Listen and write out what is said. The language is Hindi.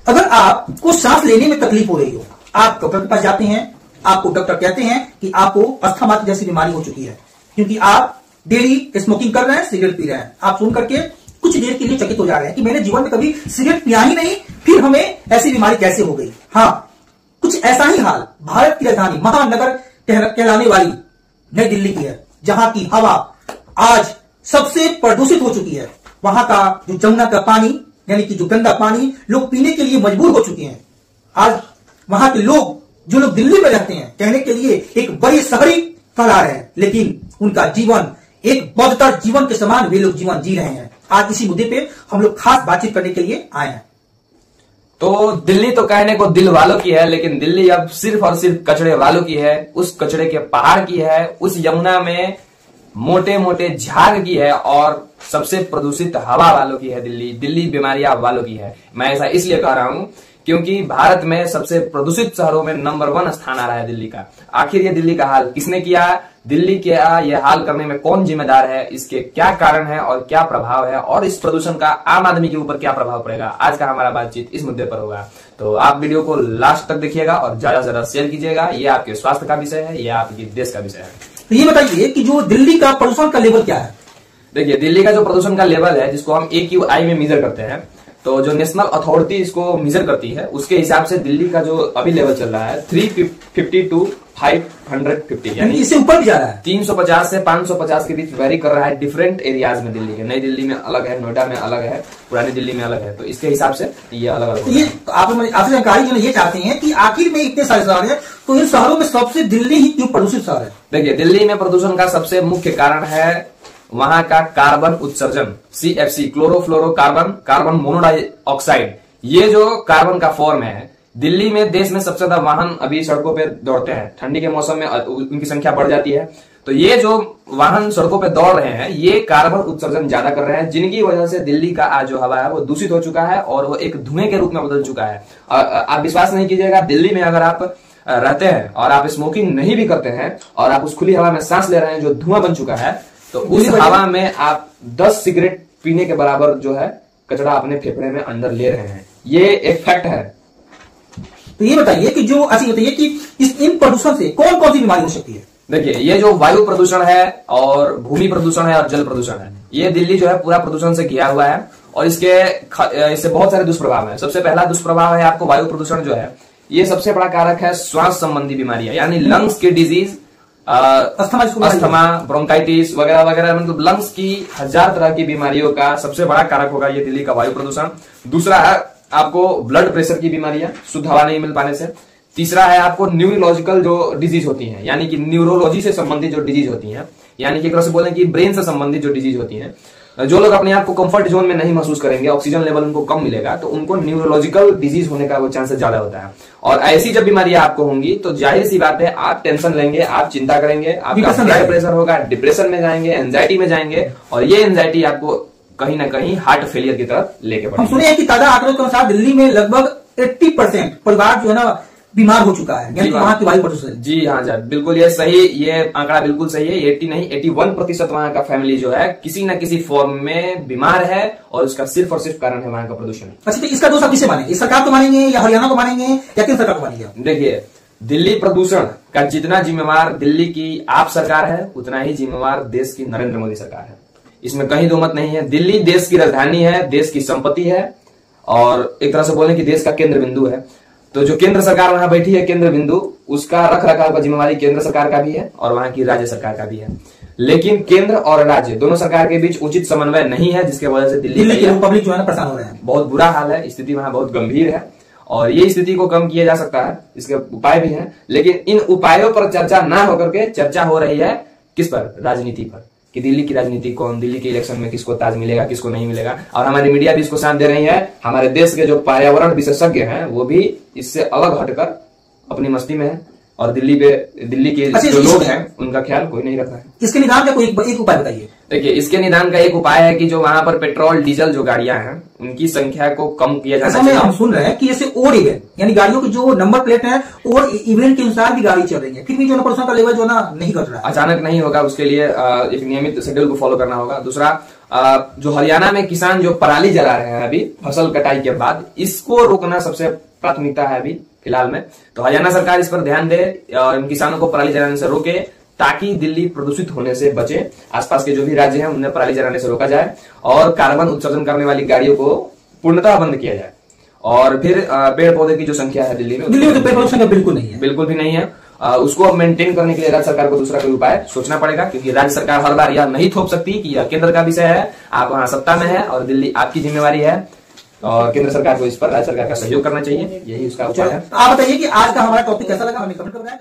अगर आपको सांस लेने में तकलीफ हो रही हो, आप डॉक्टर के पास जाते हैं, आपको डॉक्टर कहते हैं कि आपको अस्थमा जैसी बीमारी हो चुकी है, क्योंकि आप डेली स्मोकिंग कर रहे हैं, सिगरेट पी रहे हैं। आप सुन करके कुछ देर के लिए चकित हो जा रहे हैं कि मैंने जीवन में कभी सिगरेट पिया ही नहीं, फिर हमें ऐसी बीमारी कैसे हो गई। हाँ, कुछ ऐसा ही हाल भारत की राजधानी महानगर कहलाने वाली नई दिल्ली की है, जहां की हवा आज सबसे प्रदूषित हो चुकी है। वहां का जो जमुना का पानी यानी कि जो गंदा पानी लोग पीने के लिए मजबूर हो चुके हैं। आज वहां के लोग, जो लोग दिल्ली में रहते हैं, कहने के लिए एक बड़ी शहरी कहला रहे हैं, लेकिन उनका जीवन एक बदतर जीवन के समान वे लोग जीवन जी रहे हैं। आज इसी मुद्दे पे हम लोग खास बातचीत करने के लिए आए हैं। तो दिल्ली तो कहने को दिल वालों की है, लेकिन दिल्ली अब सिर्फ और सिर्फ कचड़े वालों की है। उस कचड़े के पहाड़ की है, उस यमुना में मोटे मोटे झाग की है, और सबसे प्रदूषित हवा वालों की है दिल्ली। दिल्ली बीमारियां वालों की है। मैं ऐसा इसलिए कह रहा हूं क्योंकि भारत में सबसे प्रदूषित शहरों में नंबर 1 स्थान आ रहा है दिल्ली का। आखिर ये दिल्ली का हाल किसने किया? दिल्ली के ये हाल करने में कौन जिम्मेदार है? इसके क्या कारण है और क्या प्रभाव है, और इस प्रदूषण का आम आदमी के ऊपर क्या प्रभाव पड़ेगा? आज का हमारा बातचीत इस मुद्दे पर होगा। तो आप वीडियो को लास्ट तक देखिएगा और ज्यादा से ज्यादा शेयर कीजिएगा। ये आपके स्वास्थ्य का विषय है, ये आपके देश का विषय है। तो ये बताइए कि जो दिल्ली का प्रदूषण का लेवल क्या है? देखिए, दिल्ली का जो प्रदूषण का लेवल है, जिसको हम AQI में मेजर करते हैं, तो जो नेशनल अथॉरिटी इसको मेजर करती है, उसके हिसाब से दिल्ली का जो अभी लेवल चल रहा है 350 to 550, यानी इससे ऊपर भी जा रहा है। 350 से 550 के बीच वेरी कर रहा है डिफरेंट एरियाज में दिल्ली के। नई दिल्ली में अलग है, नोएडा में अलग है, पुरानी दिल्ली में अलग है, तो इसके हिसाब से ये अलग अलग है। ये आपसे जानकारी जो ये चाहते हैं कि आखिर में इतने सारे शहर है, तो इन शहरों में सबसे दिल्ली ही क्यों प्रदूषित शहर है? देखिए, दिल्ली में प्रदूषण का सबसे मुख्य कारण है वहां का कार्बन उत्सर्जन, CFC, क्लोरोफ्लोरोकार्बन, कार्बन मोनोऑक्साइड। ये जो कार्बन का फॉर्म है, दिल्ली में देश में सबसे ज्यादा वाहन अभी सड़कों पे दौड़ते हैं। ठंडी के मौसम में उनकी संख्या बढ़ जाती है, तो ये जो वाहन सड़कों पे दौड़ रहे हैं, ये कार्बन उत्सर्जन ज्यादा कर रहे हैं, जिनकी वजह से दिल्ली का आज जो हवा है वो दूषित हो चुका है और वो एक धुएं के रूप में बदल चुका है। आप विश्वास नहीं कीजिएगा, दिल्ली में अगर आप रहते हैं और आप स्मोकिंग नहीं भी करते हैं और आप उस खुली हवा में सांस ले रहे हैं जो धुआं बन चुका है, तो उस हवा में आप 10 सिगरेट पीने के बराबर जो है कचरा अपने फेफड़े में अंदर ले रहे हैं। ये एक फैक्ट है। तो ये बताइए कि जो ऐसी बताइए कि इन प्रदूषण से कौन कौन सी बीमारी हो सकती है? देखिए, ये जो वायु प्रदूषण है और भूमि प्रदूषण है और जल प्रदूषण है, ये दिल्ली जो है पूरा प्रदूषण से घिरा हुआ है, और इससे बहुत सारे दुष्प्रभाव है। सबसे पहला दुष्प्रभाव है आपको वायु प्रदूषण जो है, ये सबसे बड़ा कारक है श्वास संबंधी बीमारियां, यानी लंग्स की डिजीज, अस्थमा, ब्रोंकाइटिस वगैरह वगैरह, मतलब लंग्स की 1000 तरह की बीमारियों का सबसे बड़ा कारक होगा ये दिल्ली का वायु प्रदूषण। दूसरा है आपको ब्लड प्रेशर की बीमारियां, शुद्ध हवा नहीं मिल पाने से। तीसरा है आपको न्यूरोलॉजिकल जो डिजीज होती हैं, यानी कि न्यूरोलॉजी से संबंधित जो डिजीज होती हैं, यानी कि एक तरह से बोलें कि ब्रेन से संबंधित जो डिजीज होती हैं। जो लोग अपने आप को कंफर्ट जोन में नहीं महसूस करेंगे, ऑक्सीजन लेवल उनको कम मिलेगा, तो उनको न्यूरोलॉजिकल डिजीज होने का वो चांसेस ज्यादा होता है। और ऐसी जब बीमारियां आपको होंगी तो जाहिर सी बात है आप टेंशन लेंगे, आप चिंता करेंगे, आपका ब्लड प्रेशर होगा, डिप्रेशन में जाएंगे, एंजाइटी में जाएंगे, और ये एंजाइटी आपको कहीं ना कहीं हार्ट फेलियर की तरफ लेके बढ़ेगी। हम सुने हैं कि ताजा आंकड़ों के अनुसार दिल्ली में लगभग 80% परिवार जो है ना बीमार हो चुका है, यानी वहां की वायु प्रदूषण। जी हाँ जी, बिल्कुल ये सही, ये आंकड़ा बिल्कुल सही है। 80 नहीं 81% वहां का फैमिली जो है किसी न किसी फॉर्म में बीमार है, और उसका सिर्फ और सिर्फ कारण है वहां का प्रदूषण। अच्छा, तो इसका दोष आप किसे मानेंगे? सरकार को मानेंगे या हरियाणा को मानेंगे या केंद्र सरकार को मानेंगे? देखिए, दिल्ली प्रदूषण का जितना जिम्मेवार दिल्ली की आप सरकार है, उतना ही जिम्मेवार देश की नरेंद्र मोदी सरकार है। इसमें कहीं दो मत नहीं है। दिल्ली देश की राजधानी है, देश की संपत्ति है, और एक तरह से बोलें कि देश का केंद्र बिंदु है। तो जो केंद्र सरकार वहां बैठी है केंद्र बिंदु, उसका रख रखाव का जिम्मेवारी केंद्र सरकार का भी है और वहां की राज्य सरकार का भी है। लेकिन केंद्र और राज्य दोनों सरकार के बीच उचित समन्वय नहीं है, जिसके वजह से दिल्ली की पब्लिक जो है ना परेशान हो रहे हैं। बहुत बुरा हाल है, स्थिति वहां बहुत गंभीर है, और ये स्थिति को कम किया जा सकता है, इसके उपाय भी हैं। लेकिन इन उपायों पर चर्चा ना होकर के चर्चा हो रही है किस पर? राजनीति पर, कि दिल्ली की राजनीति कौन, दिल्ली के इलेक्शन में किसको ताज मिलेगा, किसको नहीं मिलेगा। और हमारी मीडिया भी इसको साथ दे रही है। हमारे देश के जो पर्यावरण विशेषज्ञ हैं वो भी इससे अलग हटकर अपनी मस्ती में है, और दिल्ली के जो लोग हैं उनका ख्याल कोई नहीं रखता है। इसके निदान का कोई एक उपाय बताइए। देखिए, इसके निदान का एक उपाय है कि जो वहां पर पेट्रोल डीजल जो गाड़ियां हैं उनकी संख्या को कम किया जाना चाहिए। हम सुन रहे हैं कि जैसे ओड इवेंट, यानी गाड़ियों की जो नंबर प्लेट है ओड इवेंट के अनुसार भी गाड़ी चल रही है, फिर भी जो प्रदूषण का लेवल जो ना नहीं घट रहा है। अचानक नहीं होगा, उसके लिए एक नियमित शेड्यूल को फॉलो करना होगा। दूसरा, जो हरियाणा में किसान जो पराली जला रहे हैं अभी फसल कटाई के बाद, इसको रोकना सबसे प्राथमिकता है अभी फिलहाल में। तो हरियाणा सरकार इस पर ध्यान दे और इन किसानों को पराली जलाने से रोके, ताकि दिल्ली प्रदूषित होने से बचे। आसपास के जो भी राज्य हैं उन्हें पराली जलाने से रोका जाए और कार्बन उत्सर्जन करने वाली गाड़ियों को पूर्णतः बंद किया जाए। और फिर पेड़ पौधे की जो संख्या है दिल्ली में तो पेड़ पौधों की संख्या बिल्कुल नहीं है, बिल्कुल भी नहीं है। उसको अब मेंटेन करने के लिए राज्य सरकार को दूसरा कोई उपाय सोचना पड़ेगा, क्योंकि राज्य सरकार हर बार यह नहीं थोप सकती कि यह केंद्र का विषय है, आप वहां सत्ता में है और दिल्ली आपकी जिम्मेवारी है, और केंद्र सरकार को इस पर राज्य सरकार का सहयोग करना चाहिए, यही उसका उपाय है। आप बताइए कि आज का हमारा टॉपिक कैसा लगा, हमें कमेंट कर बताएं।